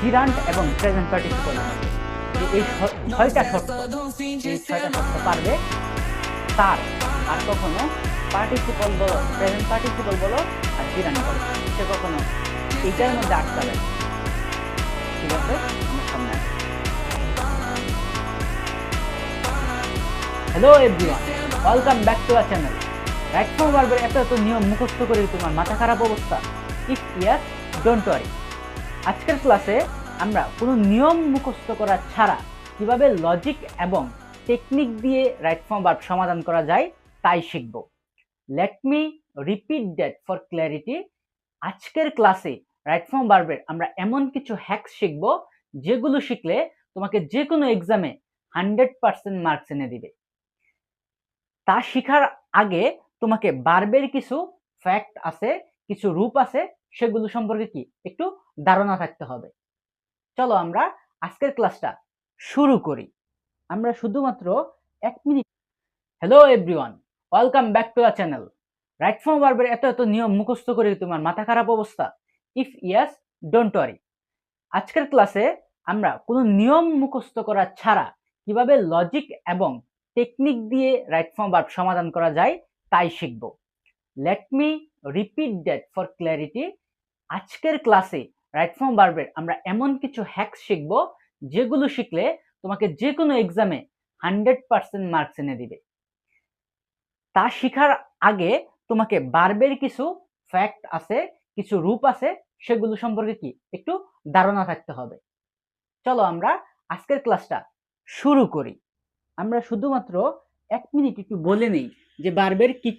Gerund এবং present participle মধ্যে যে এই ছয়টা শর্ত পারবে তার আর কখনো পার্টিসিপল বলো, প্রেজেন্ট পার্টিসিপল বলো আর জিরান্ট বলো, সে কখনো এইটার মধ্যে আটকাবে না। ঠিক আছে, আমার সামনে hello everyone, welcome back to our channel. Right from ভার্বের এত নিয়ম মুখস্থ করে তোমার মাথা খারাপ অবস্থা? If yes, don't worry. আজকের ক্লাসে আমরা কোনো নিয়ম মুখস্থ করা ছাড়া কিভাবে লজিক এবং টেকনিক দিয়ে রাইট ফর্ম ভার্ব সমাধান করা যায় তাই শিখব। Let me repeat that for clarity. আজকের ক্লাসে রাইট ফর্ম ভার্বের আমরা এমন কিছু হ্যাকস শিখব যেগুলো শিখলে তোমাকে যে কোনো এক্সামে 100% মার্কস এনে দিবে। তা শিখার আগে তোমাকে ভার্বের কিছু ফ্যাক্ট আছে, কিছু রূপ আছে, সেগুলো সম্পর্কে কি একটু ধারণা থাকতে হবে। চলো আমরা আজকের ক্লাসটা শুরু করি। আমরা শুধুমাত্র 1 minute. Hello everyone, welcome back to our channel. Right form ভার্বের এত নিয়ম মুখস্থ করে তোমার মাথা খারাপ অবস্থা? If yes, don't worry. আজকের ক্লাসে আমরা কোনো নিয়ম মুখস্থ করা ছাড়া কিভাবে লজিক এবং টেকনিক দিয়ে রাইট ফর্ম ভার্ব সমাধান করা যায় তাই শিখব। Let me repeat that for clarity. আজকের ক্লাসে রাইট ফর্ম ভার্বের আমরা এমন কিছু হ্যাকস শিখব যেগুলো শিখলে তোমাকে যে কোনো এক্সামে 100% মার্কস এনে দিবে। তা শিখার আগে তোমাকে ভার্বের কিছু ফ্যাক্ট আছে, কিছু রূপ আছে, সেগুলো সম্পর্কে কি একটু ধারণা থাকতে হবে। চলো আমরা আজকের ক্লাসটা শুরু করি। আমরা শুধুমাত্র 1 মিনিট একটু বলে নেই যে ভার্বের কি কি